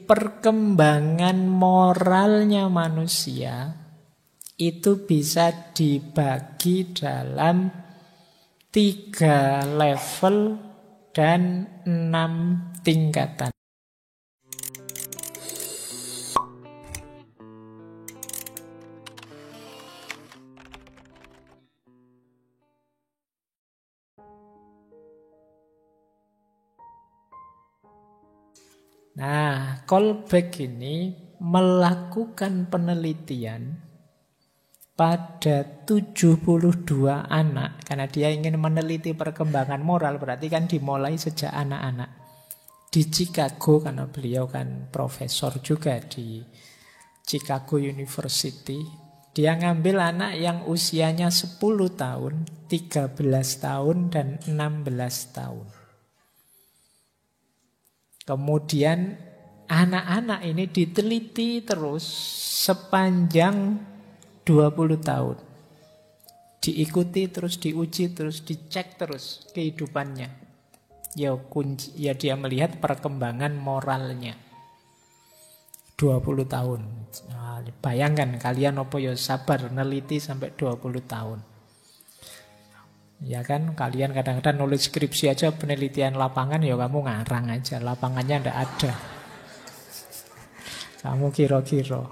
perkembangan moralnya manusia itu bisa dibagi dalam 3 level dan 6 tingkatan. Nah, Kolbeck ini melakukan penelitian pada 72 anak. Karena dia ingin meneliti perkembangan moral, berarti kan dimulai sejak anak-anak. Di Chicago, karena beliau kan profesor juga di Chicago University. Dia ngambil anak yang usianya 10 tahun, 13 tahun, dan 16 tahun. Kemudian anak-anak ini diteliti terus sepanjang 20 tahun. Diikuti terus, diuji terus, dicek terus kehidupannya. Ya dia melihat perkembangan moralnya. 20 tahun. Nah, bayangkan kalian apa ya sabar neliti sampai 20 tahun. Ya kan, kalian kadang-kadang nulis skripsi aja penelitian lapangan, ya kamu ngarang aja, lapangannya ndak ada. Kamu kira-kira.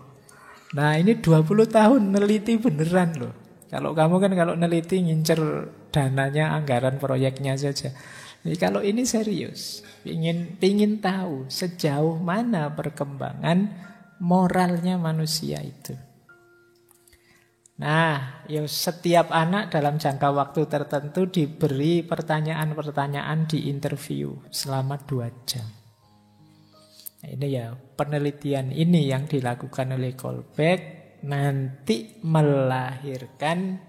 Nah ini 20 tahun neliti beneran loh. Kalau kamu kan kalau neliti ngincer dananya, anggaran proyeknya saja. Jadi kalau ini serius, ingin tahu sejauh mana perkembangan moralnya manusia itu. Nah, ya setiap anak dalam jangka waktu tertentu diberi pertanyaan-pertanyaan di interview selama 2 jam. Nah, ini ya penelitian ini yang dilakukan oleh Kolbeck nanti melahirkan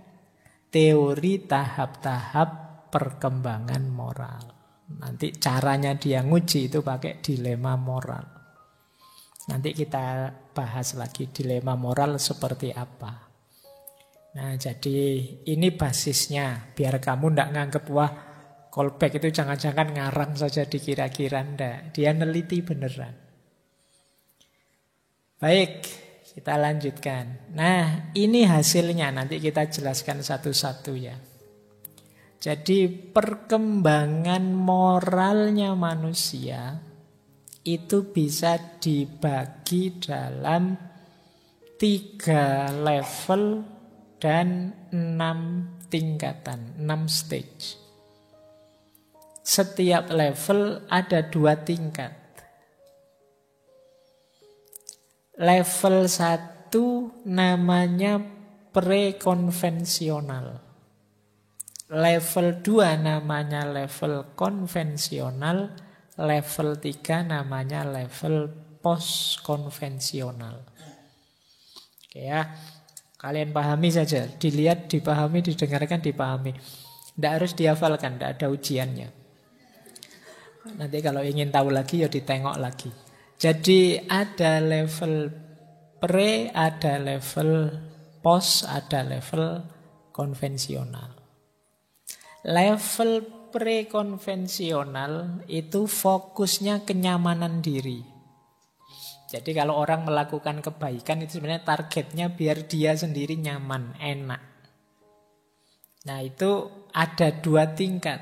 teori tahap-tahap perkembangan moral. Nanti caranya dia nguji itu pakai dilema moral. Nanti kita bahas lagi dilema moral seperti apa. Nah jadi ini basisnya. Biar kamu tidak nganggep wah Kolbeck itu jangan-jangan ngarang saja dikira-kira. Ndak. Dia neliti beneran. Baik, kita lanjutkan. Nah ini hasilnya. Nanti kita jelaskan satu-satu ya. Jadi perkembangan moralnya manusia itu bisa dibagi dalam 3 level dan 6 tingkatan, 6 stage. Setiap level ada 2 tingkat. Level 1 namanya prekonvensional. Level 2 namanya level konvensional. Level 3 namanya level postkonvensional. Oke ya. Kalian pahami saja, dilihat, dipahami, didengarkan, dipahami. Tidak harus dihafalkan, tidak ada ujiannya. Nanti kalau ingin tahu lagi, ya ditengok lagi. Jadi ada level pre, ada level post, ada level konvensional. Level pre-konvensional itu fokusnya kenyamanan diri. Jadi kalau orang melakukan kebaikan itu sebenarnya targetnya biar dia sendiri nyaman, enak. Nah itu ada 2 tingkat.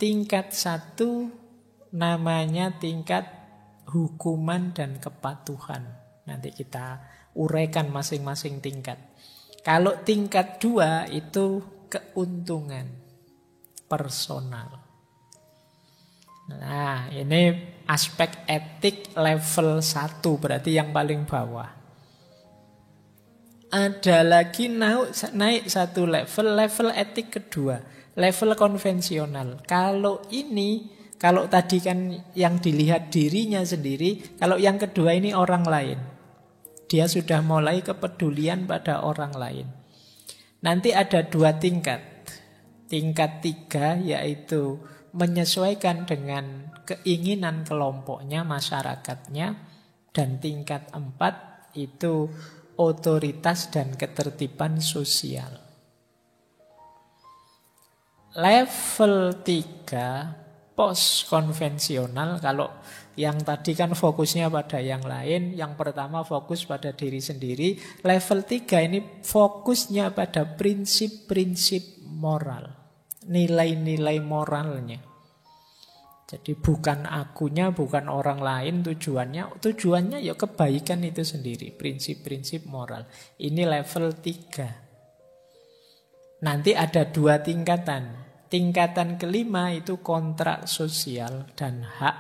Tingkat 1 namanya tingkat hukuman dan kepatuhan. Nanti kita uraikan masing-masing tingkat. Kalau tingkat 2 itu keuntungan personal. Nah ini aspek etik level 1, berarti yang paling bawah. Ada lagi naik 1 level, level etik kedua, level konvensional. Kalau tadi kan yang dilihat dirinya sendiri, kalau yang kedua ini orang lain. Dia sudah mulai kepedulian pada orang lain. Nanti ada 2 tingkat. Tingkat 3 yaitu menyesuaikan dengan keinginan kelompoknya, masyarakatnya. Dan tingkat 4 itu otoritas dan ketertiban sosial. Level 3 post konvensional. Kalau yang tadi kan fokusnya pada yang lain, yang pertama fokus pada diri sendiri. Level 3 ini fokusnya pada prinsip-prinsip moral, nilai-nilai moralnya. Jadi bukan akunya, bukan orang lain tujuannya ya kebaikan itu sendiri, prinsip-prinsip moral. Ini level 3. Nanti ada 2 tingkatan. Tingkatan kelima itu kontrak sosial dan hak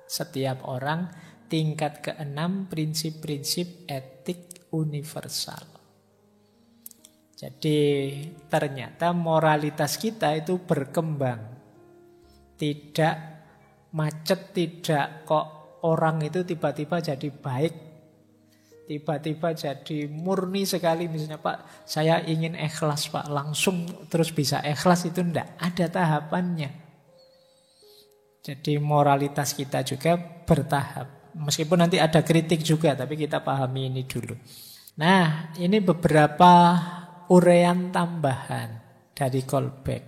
setiap orang. Tingkat keenam prinsip-prinsip etik universal. Jadi ternyata moralitas kita itu berkembang. Tidak macet, tidak kok orang itu tiba-tiba jadi baik, tiba-tiba jadi murni sekali. Misalnya, Pak, saya ingin ikhlas, Pak, langsung terus bisa ikhlas, itu enggak, ada tahapannya. Jadi moralitas kita juga bertahap. Meskipun nanti ada kritik juga, tapi kita pahami ini dulu. Nah, ini beberapa uraian tambahan dari Kolbeck.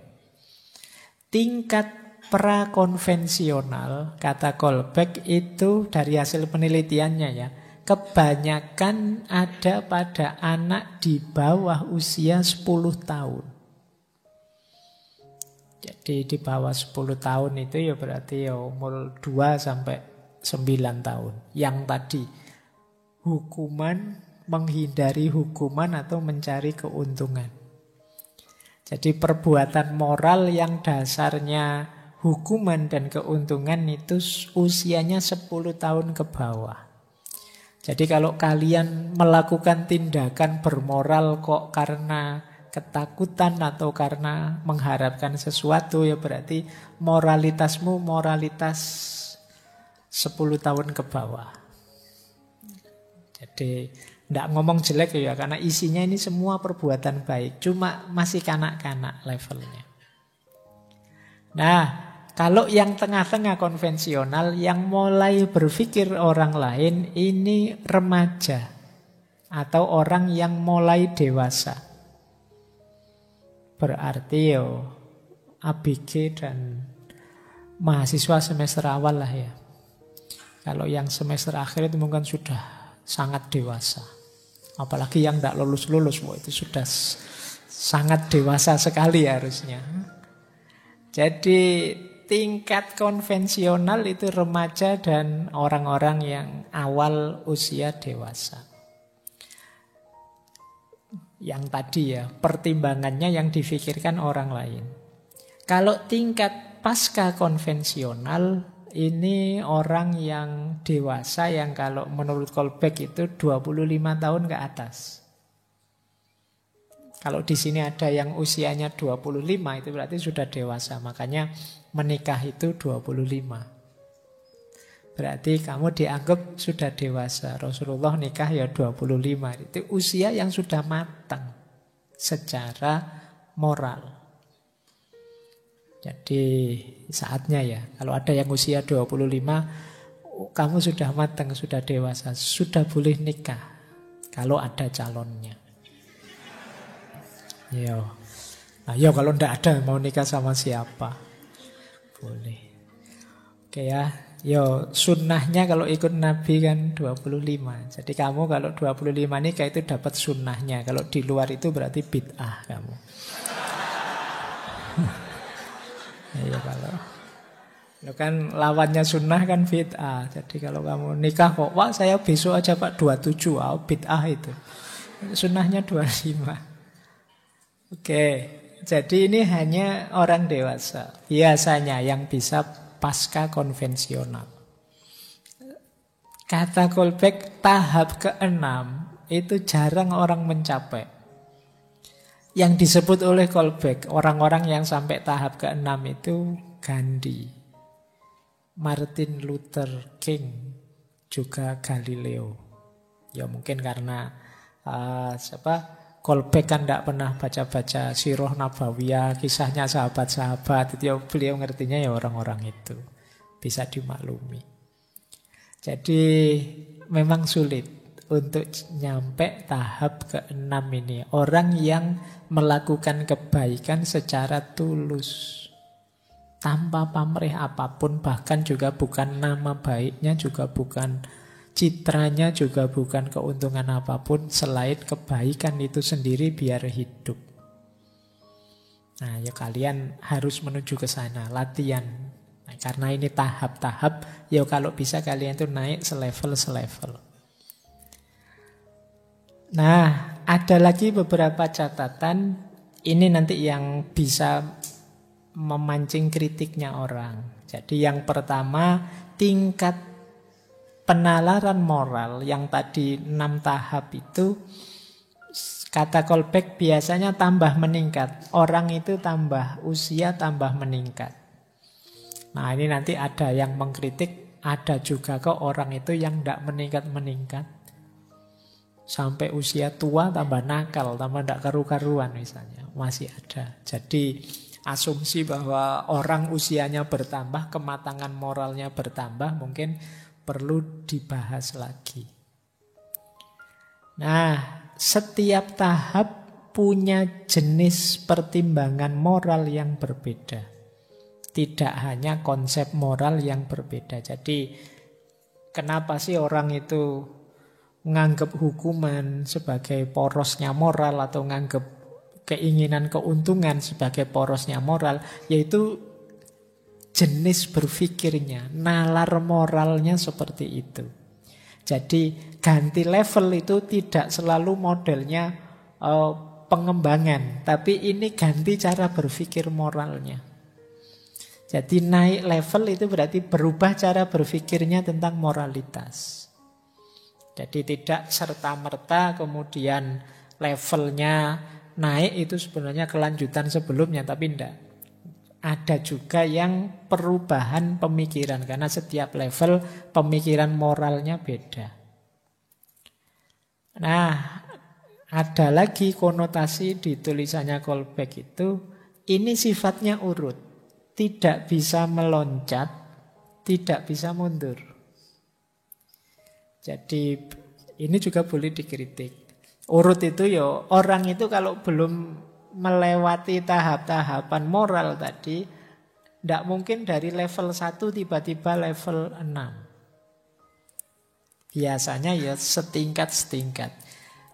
Tingkat prakonvensional, kata Kolbeck itu dari hasil penelitiannya ya, kebanyakan ada pada anak di bawah usia 10 tahun. Jadi di bawah 10 tahun itu ya berarti ya umur 2 sampai 9 tahun. Yang tadi hukuman, menghindari hukuman atau mencari keuntungan. Jadi perbuatan moral yang dasarnya hukuman dan keuntungan itu usianya 10 tahun ke bawah. Jadi kalau kalian melakukan tindakan bermoral kok karena ketakutan atau karena mengharapkan sesuatu, ya berarti moralitasmu moralitas 10 tahun ke bawah. Jadi tidak ngomong jelek ya, karena isinya ini semua perbuatan baik, cuma masih kanak-kanak levelnya. Nah, kalau yang tengah-tengah konvensional, yang mulai berpikir orang lain, ini remaja atau orang yang mulai dewasa. Berarti yo ABG dan mahasiswa semester awal lah ya. Kalau yang semester akhir itu mungkin sudah sangat dewasa. Apalagi yang tidak lulus-lulus, itu sudah sangat dewasa sekali harusnya. Jadi tingkat konvensional itu remaja dan orang-orang yang awal usia dewasa. Yang tadi ya, pertimbangannya yang difikirkan orang lain. Kalau tingkat pasca konvensional, ini orang yang dewasa yang kalau menurut Kolbeck itu 25 tahun ke atas. Kalau di sini ada yang usianya 25 itu berarti sudah dewasa. Makanya menikah itu 25. Berarti kamu dianggap sudah dewasa. Rasulullah nikah ya 25. Itu usia yang sudah matang secara moral. Jadi saatnya ya, kalau ada yang usia 25, kamu sudah matang, sudah dewasa, sudah boleh nikah kalau ada calonnya. Yo. Nah, yo kalau ndak ada mau nikah sama siapa? Boleh. Oke ya. Yo, sunnahnya kalau ikut Nabi kan 25. Jadi kamu kalau 25 nikah itu dapat sunnahnya. Kalau di luar itu berarti bid'ah kamu. Iya kalau kan lawannya sunnah kan bid'ah. Jadi kalau kamu nikah kok, wah saya besok aja Pak 27, bid'ah itu. Sunnahnya 25. Oke, jadi ini hanya orang dewasa biasanya yang bisa pasca konvensional. Kata Kolbeck, tahap ke-6 itu jarang orang mencapai. Yang disebut oleh Kolbeck, orang-orang yang sampai tahap ke-6 itu Gandhi, Martin Luther King, juga Galileo. Ya mungkin karena Kolbeck kan tidak pernah baca-baca Sirah Nabawiyah, kisahnya sahabat-sahabat. Itu ya beliau ngertinya ya orang-orang itu. Bisa dimaklumi. Jadi memang sulit untuk nyampe tahap ke-6 ini. Orang yang melakukan kebaikan secara tulus. Tanpa pamrih apapun, bahkan juga bukan nama baiknya, juga bukan citranya, juga bukan keuntungan apapun, selain kebaikan itu sendiri biar hidup. Nah, ya kalian harus menuju ke sana, latihan. Nah, karena ini tahap-tahap, ya kalau bisa kalian itu naik selevel-selevel. Nah, ada lagi beberapa catatan. Ini nanti yang bisa memancing kritiknya orang. Jadi yang pertama, tingkat penalaran moral yang tadi 6 tahap itu, kata Kolbeck biasanya tambah meningkat. Orang itu tambah usia, tambah meningkat. Nah, ini nanti ada yang mengkritik, ada juga kok orang itu yang tidak meningkat-meningkat. Sampai usia tua tambah nakal, tambah tidak karu-karuan misalnya. Masih ada. Jadi asumsi bahwa orang usianya bertambah, kematangan moralnya bertambah, mungkin perlu dibahas lagi. Nah, setiap tahap punya jenis pertimbangan moral yang berbeda. Tidak hanya konsep moral yang berbeda. Jadi, kenapa sih orang itu menganggap hukuman sebagai porosnya moral atau menganggap keinginan keuntungan sebagai porosnya moral? Yaitu jenis berpikirnya, nalar moralnya seperti itu. Jadi ganti level itu tidak selalu modelnya pengembangan, tapi ini ganti cara berpikir moralnya. Jadi naik level itu berarti berubah cara berpikirnya tentang moralitas. Jadi tidak serta-merta kemudian levelnya naik itu sebenarnya kelanjutan sebelumnya, tapi tidak. Ada juga yang perubahan pemikiran, karena setiap level pemikiran moralnya beda. Nah, ada lagi konotasi di tulisannya Kolbeck itu, ini sifatnya urut, tidak bisa meloncat, tidak bisa mundur. Jadi ini juga boleh dikritik. Urut itu ya, orang itu kalau belum melewati tahap-tahapan moral tadi, tidak mungkin dari level 1 tiba-tiba level 6. Biasanya ya setingkat-setingkat.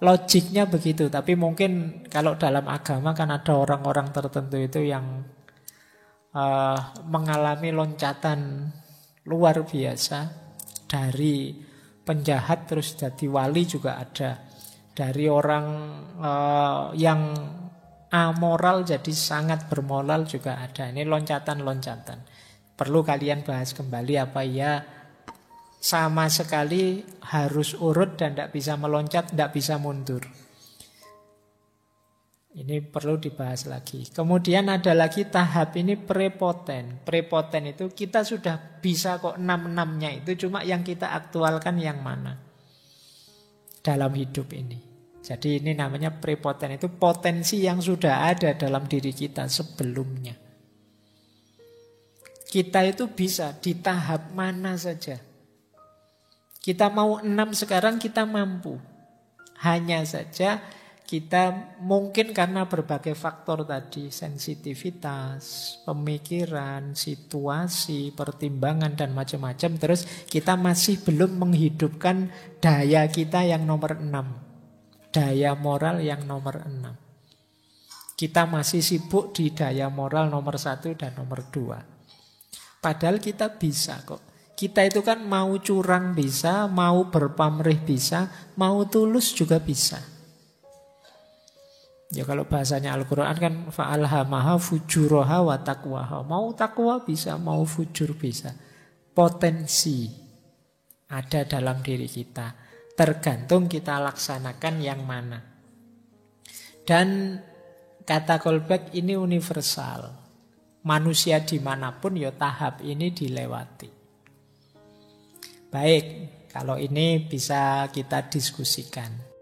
Logiknya begitu, tapi mungkin kalau dalam agama kan ada orang-orang tertentu itu yang mengalami loncatan luar biasa. Dari penjahat terus jadi wali juga ada. Dari orang yang amoral jadi sangat bermoral juga ada. Ini loncatan-loncatan. Perlu kalian bahas kembali apa ya sama sekali harus urut dan tidak bisa meloncat, tidak bisa mundur. Ini perlu dibahas lagi. Kemudian ada lagi tahap ini prepoten. Prepoten itu kita sudah bisa kok 6-6-nya itu, cuma yang kita aktualkan yang mana dalam hidup ini. Jadi ini namanya prepoten, itu potensi yang sudah ada dalam diri kita sebelumnya. Kita itu bisa di tahap mana saja. Kita mau 6 sekarang kita mampu. Hanya saja kita mungkin karena berbagai faktor tadi, sensitivitas, pemikiran, situasi, pertimbangan dan macam-macam, terus kita masih belum menghidupkan daya kita yang nomor 6. Daya moral yang nomor 6. Kita masih sibuk di daya moral nomor 1 dan nomor 2. Padahal kita bisa kok. Kita itu kan mau curang bisa, mau berpamrih bisa, mau tulus juga bisa. Ya kalau bahasanya Al-Quran kan fa'alhamaha fujuraha wa taqwaha. Mau takwa bisa, mau fujur bisa. Potensi ada dalam diri kita. Tergantung kita laksanakan yang mana. Dan kata Kolbeck ini universal. Manusia dimanapun ya tahap ini dilewati. Baik, kalau ini bisa kita diskusikan.